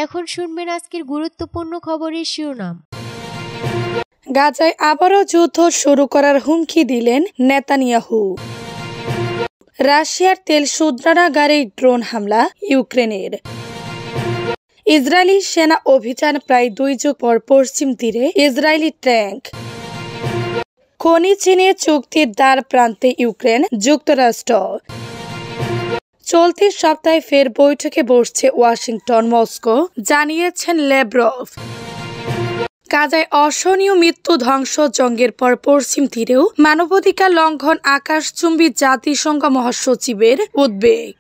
এখন শুনবেন আজকের গুরুত্বপূর্ণ খবরের শিরোনাম। গাজায় আবারও যুদ্ধ শুরু করার হুমকি দিলেন নেতানিয়াহু। রাশিয়ার তেল শোধনাগারে ড্রোন হামলা ইউক্রেনের। ইসরায়েলি সেনা অভিযান প্রায় 2 যুগ পর পশ্চিম তীরে ইসরায়েলি ট্যাঙ্ক। খনি চীনে চুক্তির দ্বার প্রান্তে ইউক্রেন যুক্তরাষ্ট্র। চলতি সপ্তাহে ফের বৈঠকে বসছে ওয়াশিংটন মস্কো, জানিয়েছেন ল্যাভরভ। গাজায় অসহনীয় মৃত্যু ধ্বংস জঙ্গের পর পশ্চিম তীরেও মানবাধিকার লঙ্ঘন, আকাশচুম্বী জাতিসংঘ মহাসচিবের উদ্বেগ।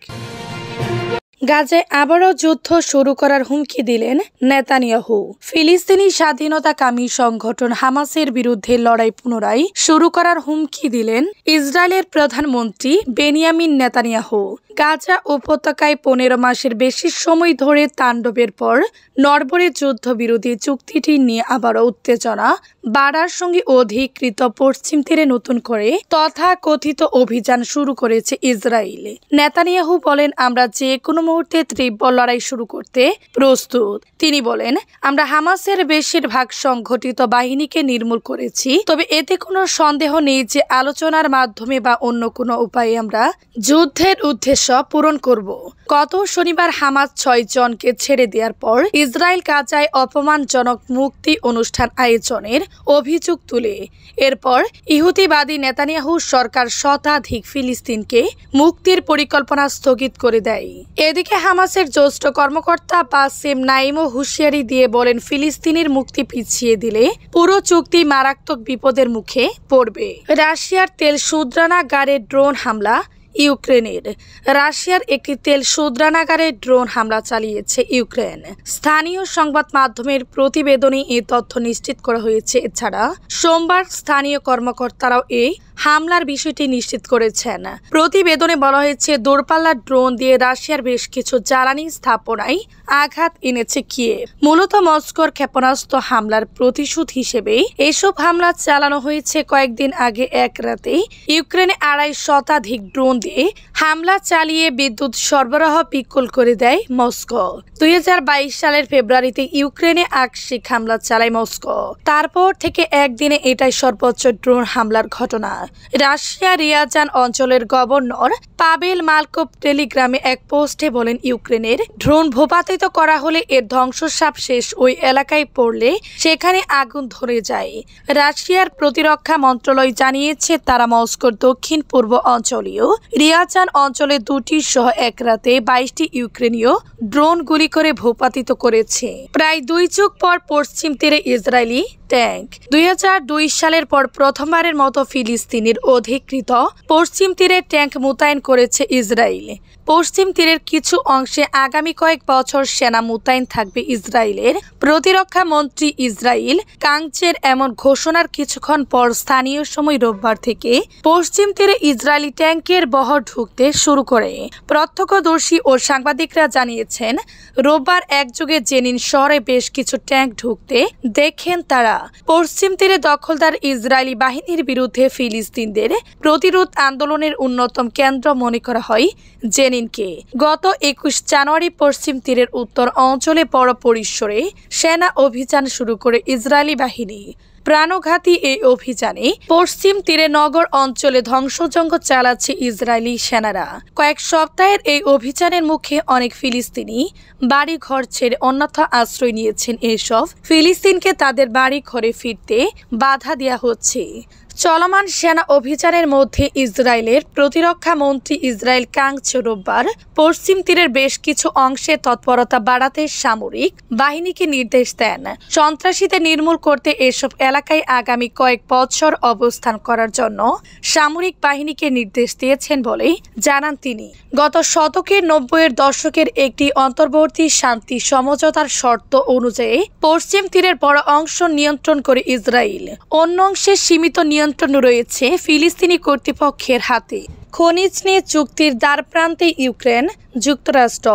গাজায় আবারও যুদ্ধ শুরু করার হুমকি দিলেন নেতানিয়াহু। ফিলিস্তিনি স্বাধীনতাকামী সংগঠন হামাসের বিরুদ্ধে লড়াই পুনরায় শুরু করার হুমকি দিলেন ইসরায়েলের প্রধানমন্ত্রী বেনিয়ামিন নেতানিয়াহু। গাজা উপত্যকায় 15 মাসের বেশি সময় ধরে তাণ্ডবের পর নড়বড়ে যুদ্ধবিরোধী চুক্তিটি নিয়ে আবারও উত্তেজনা বাড়ার সঙ্গে অধিকৃত পশ্চিম তীরে নতুন করে তথাকথিত অভিযান শুরু করেছে ইসরায়েল। নেতানিয়াহু বলেন, আমরা যে কোনো মুহূর্তে তীব্র লড়াই শুরু করতে প্রস্তুত। তিনি বলেন, আমরা হামাসের বেশিরভাগ সংগঠিত বাহিনীকে নির্মূল করেছি, তবে এতে কোনো সন্দেহ নেই যে আলোচনার মাধ্যমে বা অন্য কোনো উপায়ে আমরা যুদ্ধের উদ্দেশ্য পূরণ করব। গত শনিবার হামাস 6 জনকে ছেড়ে দেওয়ার পর ইসরায়েল গাজায় অপমানজনক মুক্তি অনুষ্ঠান আয়োজনের অভিযোগ তুলে এরপর ইহুদিবাদী নেতানিয়াহু সরকার শতাধিক ফিলিস্তিনকে মুক্তির পরিকল্পনা স্থগিত করে দেয়। এদিকে হামাসের জ্যেষ্ঠ কর্মকর্তা বাসেম নাইমও হুঁশিয়ারি দিয়ে বলেন, ফিলিস্তিনের মুক্তি পিছিয়ে দিলে পুরো চুক্তি মারাত্মক বিপদের মুখে পড়বে। রাশিয়ার তেল শোধনাগারে ড্রোন হামলা ইউক্রেনের। রাশিয়ার একটি তেল শোধনাগারে ড্রোন হামলা চালিয়েছে ইউক্রেন। স্থানীয় সংবাদ মাধ্যমের প্রতিবেদনে এই তথ্য নিশ্চিত করা হয়েছে। এছাড়া সোমবার স্থানীয় কর্মকর্তারাও এই হামলার বিষয়টি নিশ্চিত করেছেন। প্রতিবেদনে বলা হয়েছে, দূরপাল্লার ড্রোন দিয়ে রাশিয়ার বেশ কিছু জ্বালানি স্থাপনায় আঘাত এনেছে কিয়েভ। মূলত মস্কোর ক্ষেপণাস্ত্র হামলার প্রতিশোধ হিসেবে এসব হামলা চালানো হয়েছে। কয়েকদিন আগে এক রাতে ইউক্রেনে 250 শতাধিক ড্রোন দিয়ে হামলা চালিয়ে বিদ্যুৎ সরবরাহ বিকল করে দেয় মস্কো। 2022 সালের ফেব্রুয়ারিতে ইউক্রেনে আকস্মিক হামলা চালায় মস্কো। তারপর থেকে একদিনে এটাই সর্বোচ্চ ড্রোন হামলার ঘটনা। রাশিয়া রিয়াজান অঞ্চলের গভর্নর পাবেল মালকোভ টেলিগ্রামে এক পোস্টে বলেন, ইউক্রেনের ড্রোন ভূপাতিত করা হলে এর ধ্বংসসাপ শেষ ওই এলাকায় পড়লে সেখানে আগুন ধরে যায়। রাশিয়ার প্রতিরক্ষা মন্ত্রণালয় জানিয়েছে, তারা মস্কোর দক্ষিণ পূর্ব অঞ্চলীয় রিয়াজান অঞ্চলে 2টি সহ এক রাতে 22টি ইউক্রেনীয় ড্রোন গুলি করে ভূপাতিত করেছে। প্রায় 2 যুগ পর পশ্চিম তীরে ইসরায়েলি ট্যাঙ্ক। 2002 সালের পর প্রথমবারের মতো ফিলিস্তিনের অধিকৃত পশ্চিম তীরে ট্যাঙ্ক মোতায়েন করেছে ইসরায়েল। পশ্চিম তীরের কিছু অংশে আগামী কয়েক বছর সেনা মোতায়েন থাকবে ইসরায়েলের প্রতিরক্ষা মন্ত্রী ইসরায়েল কাঞ্চের এমন ঘোষণার কিছুক্ষণ পর স্থানীয় সময় রোববার থেকে পশ্চিম তীরে ইসরায়েলি ট্যাঙ্কের বহর ঢুকতে শুরু করে। প্রত্যক্ষদর্শী ও সাংবাদিকরা জানিয়েছেন, রোববার একযোগে জেনিন শহরে বেশ কিছু ট্যাঙ্ক ঢুকতে দেখেন তারা। পশ্চিম তীরে দখলদার ইসরায়েলি বাহিনীর বিরুদ্ধে ফিলিস্তিনদের প্রতিরোধ আন্দোলনের অন্যতম কেন্দ্র মনে করা হয় জেনিনকে। গত 21 জানুয়ারি পশ্চিম তীরের উত্তর অঞ্চলে বড় পরিসরে সেনা অভিযান শুরু করে ইসরায়েলি বাহিনী। প্রাণঘাতী এই অভিযানে পশ্চিম তীরে নগর অঞ্চলে ধ্বংসযজ্ঞ চালাচ্ছে ইসরায়েলি সেনারা। কয়েক সপ্তাহের এই অভিযানের মুখে অনেক ফিলিস্তিনি বাড়ি ঘর ছেড়ে অন্যথা আশ্রয় নিয়েছেন। এসব ফিলিস্তিনকে তাদের বাড়ি ঘরে ফিরতে বাধা দেওয়া হচ্ছে। চলমান সেনা অভিযানের মধ্যে ইসরায়েলের প্রতিরক্ষা মন্ত্রী ইসরায়েল কাঞ্চ রোববার পশ্চিম তীরের বেশ কিছু অংশে তৎপরতা বাড়াতে সামরিক বাহিনীকে নির্দেশ দেন। সন্ত্রাসীদের নির্মূল করতে এসব এলাকায় আগামী কয়েক বছর অবস্থান করার জন্য সামরিক বাহিনীকে নির্দেশ দিয়েছেন বলে জানান তিনি। গত শতকের 90-এর দশকের একটি অন্তর্বর্তী শান্তি সমঝোতার শর্ত অনুযায়ী পশ্চিম তীরের বড় অংশ নিয়ন্ত্রণ করে ইসরায়েল। অন্য অংশে সীমিত নিয়ন্ত্রণ রয়েছে ফিলিস্তিনি কর্তৃপক্ষের হাতে। খনিজ নিয়ে চুক্তির দ্বার প্রান্তে ইউক্রেন যুক্তরাষ্ট্র।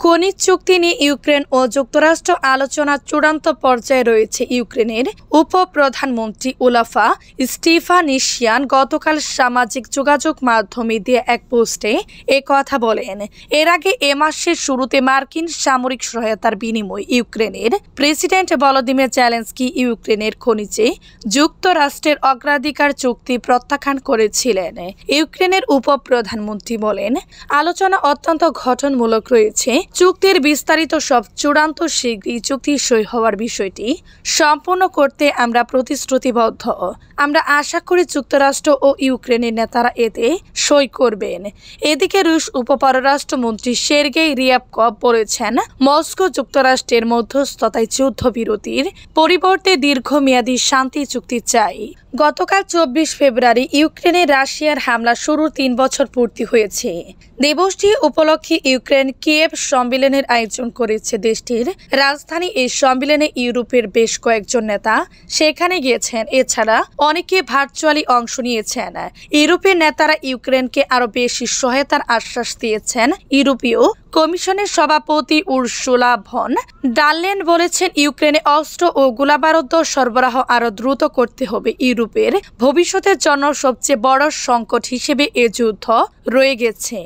খনিজ চুক্তি নিয়ে ইউক্রেন ও যুক্তরাষ্ট্র আলোচনার চূড়ান্ত পর্যায়ে রয়েছে। ইউক্রেনের উপপ্রধানমন্ত্রী ওলাফা স্টিফানিশিয়ান গতকাল সামাজিক যোগাযোগ মাধ্যমে দিয়ে এক পোস্টে কথা বলেন। এর আগে এ মাসের শুরুতে মার্কিন সামরিক সহায়তার বিনিময়ে ইউক্রেনের প্রেসিডেন্ট ভলোদিমির জেলেনস্কি ইউক্রেনের খনিজে যুক্তরাষ্ট্রের অগ্রাধিকার চুক্তি প্রত্যাখ্যান করেছিলেন। ইউক্রেনের উপপ্রধানমন্ত্রী বলেন, আলোচনা অত্যন্ত গঠনমূলক রয়েছে। চুক্তির বিস্তারিত সব চূড়ান্ত শীঘ্রই চুক্তি সই হওয়ার বিষয়টি সম্পূর্ণ করতে আমরা প্রতিশ্রুতিবদ্ধ। আমরা আশা করি যুক্তরাষ্ট্র ও ইউক্রেনের নেতারা এতে সই করবেন। এদিকে রুশ উপপররাষ্ট্রমন্ত্রী সের্গেই রিয়াবকভ বলেছেন, মস্কো যুক্তরাষ্ট্রের মধ্যস্থতায় যুদ্ধবিরতির পরিবর্তে দীর্ঘমেয়াদী শান্তি চুক্তি চাই। গতকাল 24 ফেব্রুয়ারি ইউক্রেনে রাশিয়ার হামলা শুরুর 3 বছর পূর্তি হয়েছে। দিবসটি উপলক্ষে ইউক্রেন কিয়েভ সম্মেলনের আয়োজন করেছে। দেশটির রাজধানী এই সম্মেলনে ইউরোপের বেশ কয়েকজন নেতা সেখানে গিয়েছেন। এছাড়া অনেকে ভার্চুয়ালি অংশ নিয়েছেন। ইউরোপের নেতারা ইউক্রেনকে আরো বেশি সহায়তার আশ্বাস দিয়েছেন। ইউরোপীয় কমিশনের সভাপতি উর্সুলা ভন ডার লেয়েন বলেছেন, ইউক্রেনে অস্ত্র ও গোলাবারুদ সরবরাহ আরো দ্রুত করতে হবে। ইউরোপের ভবিষ্যতের জন্য সবচেয়ে বড় সংকট হিসেবে এ যুদ্ধ রয়ে গেছে।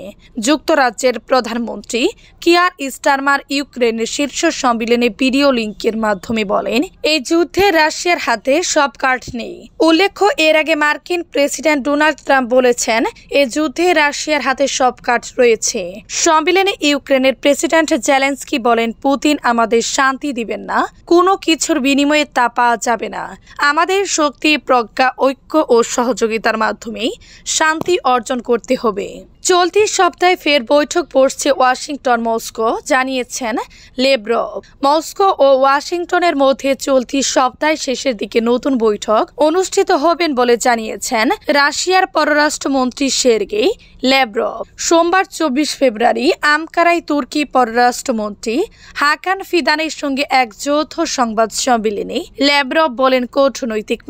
যুক্তরাজ্যের প্রধানমন্ত্রী কিয়ার স্টারমার ইউক্রেনের শীর্ষ সম্মেলনে ভিডিও লিঙ্কের মাধ্যমে বলেন, এই যুদ্ধে রাশিয়ার হাতে সব কার্ড নেই। উল্লেখ্য, এর আগে মার্কিন প্রেসিডেন্ট ডোনাল্ড ট্রাম্প বলেছেন, এই যুদ্ধে রাশিয়ার হাতে সব কার্ড রয়েছে। সম্মেলনে ইউক্রেনের প্রেসিডেন্ট জেলেনস্কি বলেন, পুতিন আমাদের শান্তি দিবেন না, কোনো কিছুর বিনিময়ে তা পাওয়া যাবে না। আমাদের শক্তি, প্রজ্ঞা, ঐক্য ও সহযোগিতার মাধ্যমেই শান্তি অর্জন করতে হবে। চলতি সপ্তাহে ফের বৈঠক বসছে ওয়াশিংটন মস্কো, জানিয়েছেন লেব্রভ। মস্কো ও ওয়াশিংটনের মধ্যে চলতি সপ্তাহের শেষের দিকে নতুন বৈঠক অনুষ্ঠিত হবেন বলে জানিয়েছেন রাশিয়ার পররাষ্ট্রমন্ত্রী সের্গেই ল্যাব্রভ। সোমবার 24 ফেব্রুয়ারি আঙ্কারায় তুর্কি পররাষ্ট্রমন্ত্রী হাকান ফিদানের সঙ্গে এক যৌথ সংবাদ সম্মেলনে ল্যাব্রভ বলেন, কূটনৈতিক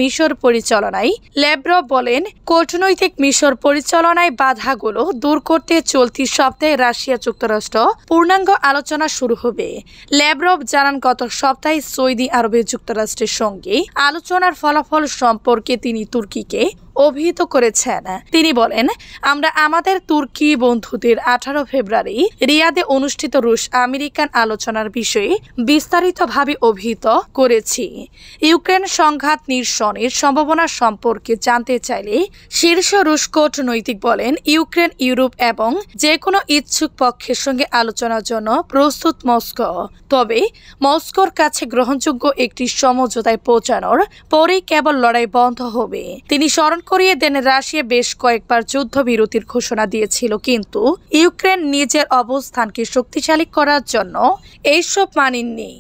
মিশর পরিচালনায় বাধাগুলো দূর করতে চলতি সপ্তাহে রাশিয়া যুক্তরাষ্ট্র পূর্ণাঙ্গ আলোচনা শুরু হবে। ল্যাব্রভ জানান, গত সপ্তাহে সৌদি আরবে যুক্তরাষ্ট্রের সঙ্গে আলোচনার ফলাফল সম্পর্কে তিনি তুর্কিকে অভিহিত করেছেন। তিনি বলেন, আমরা আমাদের তুর্কি বন্ধুদের 18 ফেব্রুয়ারি রিয়াদে অনুষ্ঠিত রুশ আমেরিকান আলোচনার বিষয়ে বিস্তারিতভাবে অভিহিত করেছি। ইউক্রেন সংঘাত নিরসনের সম্ভাবনা সম্পর্কে জানতে চাইলে শীর্ষ রুশ কূটনৈতিক বলেন, ইউক্রেন, ইউরোপ এবং যে কোনো ইচ্ছুক পক্ষের সঙ্গে আলোচনার জন্য প্রস্তুত মস্কো। তবে মস্কোর কাছে গ্রহণযোগ্য একটি সমঝোতায় পৌঁছানোর পরেই কেবল লড়াই বন্ধ হবে। তিনি স্মরণ করিয়ে দেন, রাশিয়া বেশ কয়েকবার যুদ্ধবিরতির ঘোষণা দিয়েছিল, কিন্তু ইউক্রেন নিজের অবস্থানকে শক্তিশালী করার জন্য এইসব মানেননি।